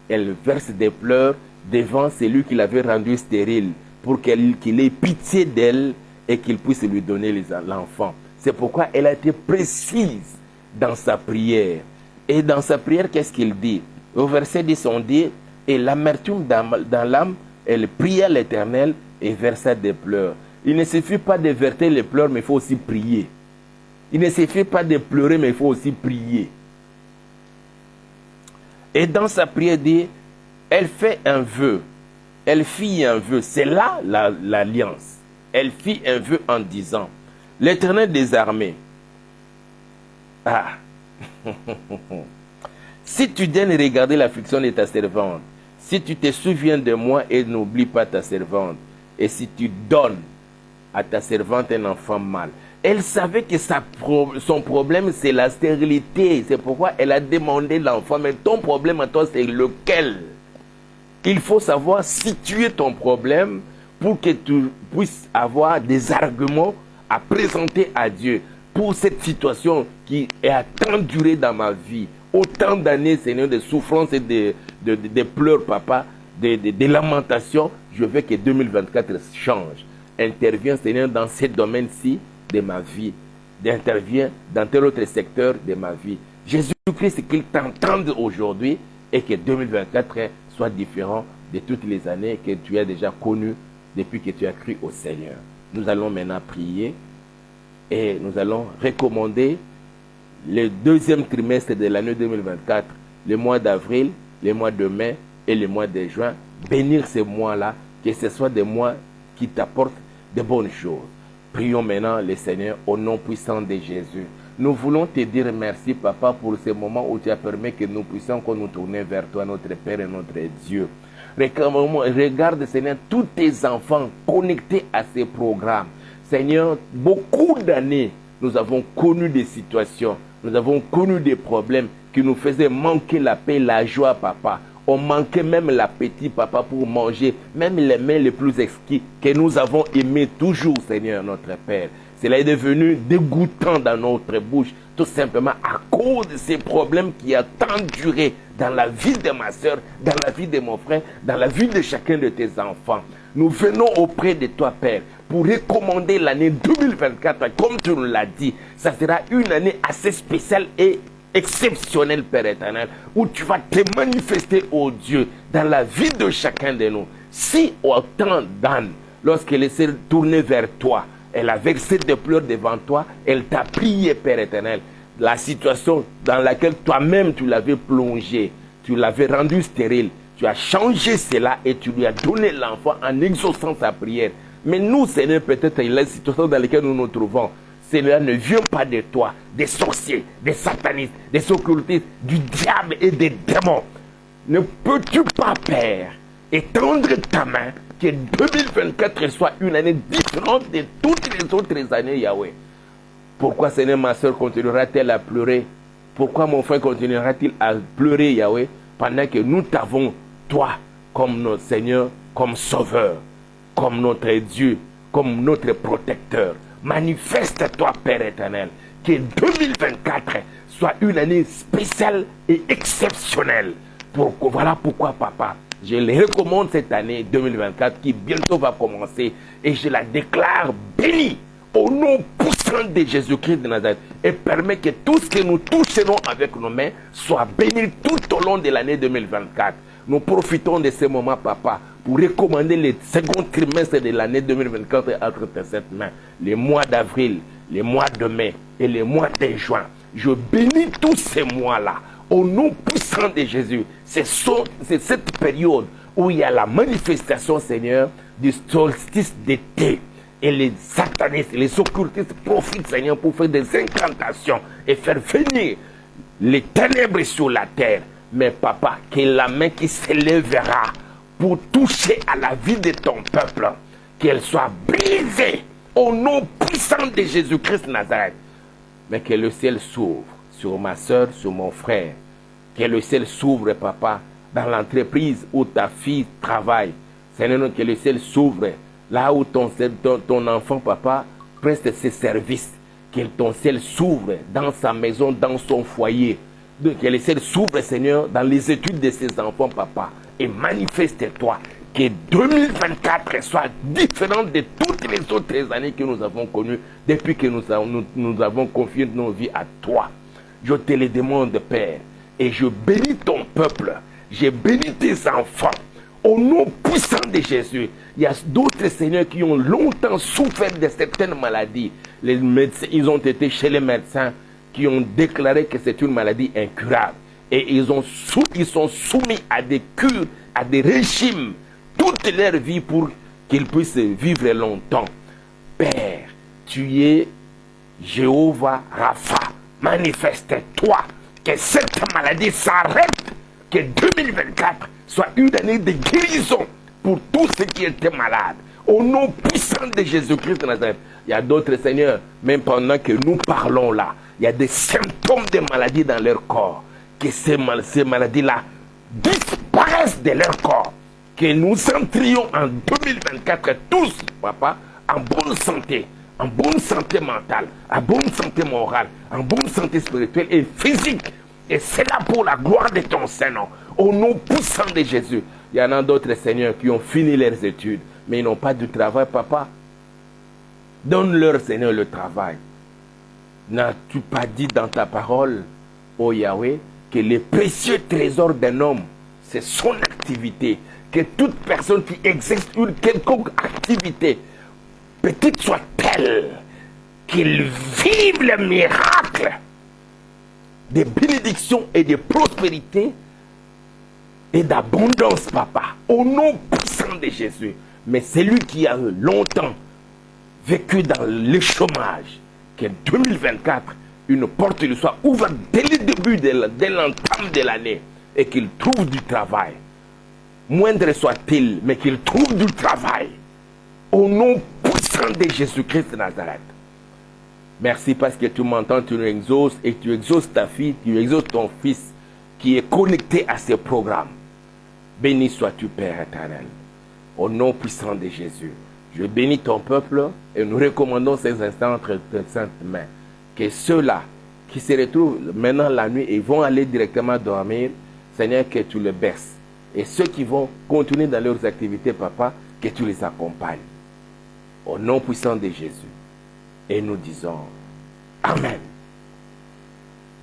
elle verse des pleurs devant celui qui l'avait rendue stérile, pour qu'il ait pitié d'elle et qu'il puisse lui donner l'enfant. C'est pourquoi elle a été précise dans sa prière. Et dans sa prière, qu'est-ce qu'il dit? Au verset 10, on dit, et l'amertume dans l'âme, elle pria l'Éternel et versa des pleurs. Il ne suffit pas de verser les pleurs, mais il faut aussi prier. Il ne suffit pas de pleurer, mais il faut aussi prier. Et dans sa prière, dit, elle fait un vœu. Elle fit un vœu. C'est là l'alliance. Elle fit un vœu en disant, l'Éternel des armées, si tu daignes regarder l'affliction de ta servante, si tu te souviens de moi et n'oublie pas ta servante, et si tu donnes à ta servante un enfant mâle. Elle savait que son problème, c'est la stérilité. C'est pourquoi elle a demandé l'enfant. Mais ton problème à toi, c'est lequel? Il faut savoir situer ton problème pour que tu puisses avoir des arguments à présenter à Dieu pour cette situation qui a tant duré dans ma vie. Autant d'années, Seigneur, de souffrances et de pleurs, papa, de lamentations. Je veux que 2024 change. Interviens, Seigneur, dans ce domaine-ci de ma vie. Interviens dans tel autre secteur de ma vie. Jésus-Christ, qu'il t'entende aujourd'hui et que 2024 soit différent de toutes les années que tu as déjà connues depuis que tu as cru au Seigneur. Nous allons maintenant prier et nous allons recommander le deuxième trimestre de l'année 2024, le mois d'avril, le mois de mai et le mois de juin. Bénir ces mois-là, que ce soit des mois qui t'apportent de bonnes choses. Prions maintenant le Seigneur au nom puissant de Jésus. Nous voulons te dire merci, Papa, pour ce moment où tu as permis que nous puissions nous tourner vers toi, notre Père et notre Dieu. Regarde, Seigneur, tous tes enfants connectés à ces programmes. Seigneur, beaucoup d'années, nous avons connu des situations, nous avons connu des problèmes qui nous faisaient manquer la paix, la joie, Papa. On manquait même l'appétit, Papa, pour manger, même les mets les plus exquis que nous avons aimés toujours, Seigneur, notre Père. Cela est devenu dégoûtant dans notre bouche, tout simplement à cause de ces problèmes qui ont tant duré dans la vie de ma soeur, dans la vie de mon frère, dans la vie de chacun de tes enfants. Nous venons auprès de toi, Père, pour recommander l'année 2024, comme tu nous l'as dit. Ça sera une année assez spéciale et exceptionnelle, Père éternel, où tu vas te manifester, ô Dieu, dans la vie de chacun de nous. Si autant d'Anne, lorsqu'elle s'est tournée vers toi, elle a versé des pleurs devant toi, elle t'a prié, Père éternel. La situation dans laquelle toi-même tu l'avais plongée, tu l'avais rendue stérile, tu as changé cela et tu lui as donné l'enfant en exaucant sa prière. Mais nous, Seigneur, peut-être la situation dans laquelle nous nous trouvons, cela ne vient pas de toi, des sorciers, des satanistes, des occultistes, du diable et des démons. Ne peux-tu pas, Père, étendre ta main, que 2024 soit une année différente de toutes les autres années, Yahweh? Pourquoi, Seigneur, ma soeur continuera-t-elle à pleurer? Pourquoi mon frère continuera-t-il à pleurer, Yahweh, pendant que nous t'avons, toi, comme notre Seigneur, comme Sauveur, comme notre Dieu, comme notre protecteur? Manifeste-toi, Père éternel, que 2024 soit une année spéciale et exceptionnelle. Voilà pourquoi, Papa, je les recommande cette année 2024 qui bientôt va commencer et je la déclare bénie au nom puissant de Jésus-Christ de Nazareth et permet que tout ce que nous toucherons avec nos mains soit béni tout au long de l'année 2024. Nous profitons de ce moment, Papa, pour recommander le second trimestre de l'année 2024 entre tes sept mains, les mois d'avril, les mois de mai et les mois de juin. Je bénis tous ces mois-là au nom puissant de Jésus. C'est cette période où il y a la manifestation, Seigneur, du solstice d'été. Et les satanistes, les occultistes profitent, Seigneur, pour faire des incantations et faire venir les ténèbres sur la terre. Mais Papa, que la main qui s'élèvera pour toucher à la vie de ton peuple, qu'elle soit brisée au nom puissant de Jésus-Christ de Nazareth. Mais que le ciel s'ouvre sur ma soeur, sur mon frère. Que le ciel s'ouvre, Papa, dans l'entreprise où ta fille travaille. Seigneur, que le ciel s'ouvre là où ton enfant, Papa, preste ses services. Que ton ciel s'ouvre dans sa maison, dans son foyer. Que le ciel s'ouvre, Seigneur, dans les études de ses enfants, papa. Et manifeste-toi. Que 2024 soit différent de toutes les autres années que nous avons connues depuis que nous avons confié nos vies à toi. Je te le demande, Père, et je bénis ton peuple. Je bénis tes enfants. Au nom puissant de Jésus, il y a d'autres seigneurs qui ont longtemps souffert de certaines maladies. Les médecins, ils ont été chez les médecins qui ont déclaré que c'est une maladie incurable. Et ils sont soumis à des cures, à des régimes toute leur vie pour qu'ils puissent vivre longtemps. Père, tu es Jéhovah Rapha. Manifeste-toi, que cette maladie s'arrête, que 2024 soit une année de guérison pour tous ceux qui étaient malades. Au nom puissant de Jésus-Christ de Nazareth. Il y a d'autres seigneurs, même pendant que nous parlons là, il y a des symptômes de maladies dans leur corps. Que ces maladies-là disparaissent de leur corps. Que nous entrions en 2024 tous, papa, en bonne santé mentale, en bonne santé morale, en bonne santé spirituelle et physique. Et c'est là pour la gloire de ton Saint-Nom. Au nom puissant de Jésus. Il y en a d'autres seigneurs qui ont fini leurs études, mais ils n'ont pas de travail, papa. Donne-leur, Seigneur, le travail. N'as-tu pas dit dans ta parole, ô Yahweh, que les précieux trésors d'un homme, c'est son activité. Que toute personne qui exerce une quelconque activité, petite soit-elle, qu'il vive le miracle de bénédiction et de prospérité et d'abondance, papa, au nom puissant de Jésus. Mais celui qui a longtemps vécu dans le chômage, que 2024, une porte lui soit ouverte dès le début, dès l'entame de l'année, et qu'il trouve du travail. Moindre soit-il, mais qu'il trouve du travail. Au nom puissant de Jésus-Christ de Nazareth. Merci parce que tu m'entends, tu nous exauces, et tu exauces ta fille, tu exauces ton fils, qui est connecté à ce programme. Béni sois-tu, Père éternel. Au nom puissant de Jésus. Je bénis ton peuple et nous recommandons ces instants entre tes saintes mains. Que ceux-là qui se retrouvent maintenant la nuit et vont aller directement dormir, Seigneur, que tu les berces. Et ceux qui vont continuer dans leurs activités, papa, que tu les accompagnes. Au nom puissant de Jésus. Et nous disons Amen.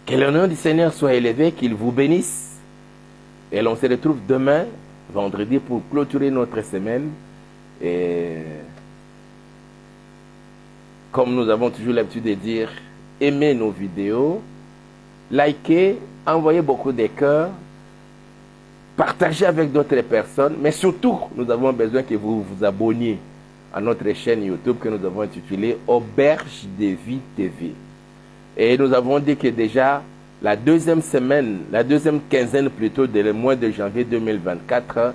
Que le nom du Seigneur soit élevé, qu'il vous bénisse. Et l'on se retrouve demain, vendredi, pour clôturer notre semaine. Et comme nous avons toujours l'habitude de dire, aimez nos vidéos, likez, envoyez beaucoup de cœurs, partagez avec d'autres personnes, mais surtout, nous avons besoin que vous vous abonniez à notre chaîne YouTube que nous avons intitulée Auberge de Vie TV. Et nous avons dit que déjà, la deuxième quinzaine plutôt du mois de janvier 2024,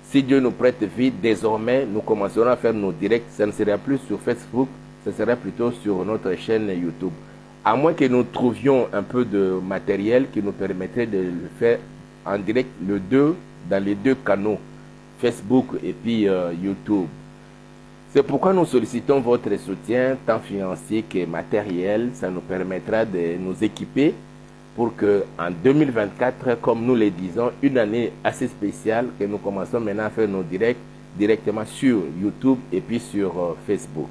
si Dieu nous prête vie, désormais, nous commencerons à faire nos directs. Ça ne sera plus sur Facebook, ce sera plutôt sur notre chaîne YouTube. À moins que nous trouvions un peu de matériel qui nous permettrait de le faire en direct dans les deux canaux, Facebook et puis YouTube. C'est pourquoi nous sollicitons votre soutien, tant financier que matériel. Ça nous permettra de nous équiper pour que en 2024, comme nous le disons, une année assez spéciale, que nous commençons maintenant à faire nos directs directement sur YouTube et puis sur Facebook.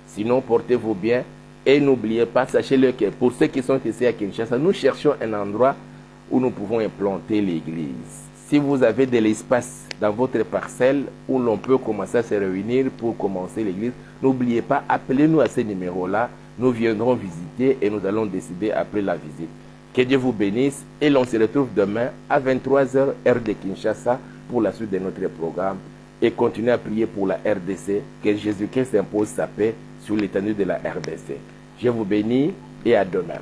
Sinon, portez-vous bien et n'oubliez pas, sachez-le que pour ceux qui sont ici à Kinshasa, nous cherchons un endroit où nous pouvons implanter l'église. Si vous avez de l'espace dans votre parcelle où l'on peut commencer à se réunir pour commencer l'église, n'oubliez pas, appelez-nous à ce numéro-là. Nous viendrons visiter et nous allons décider après la visite. Que Dieu vous bénisse et l'on se retrouve demain à 23h heure de Kinshasa pour la suite de notre programme et continuez à prier pour la RDC, que Jésus-Christ impose sa paix sur l'étendue de la RDC. Je vous bénis et à demain.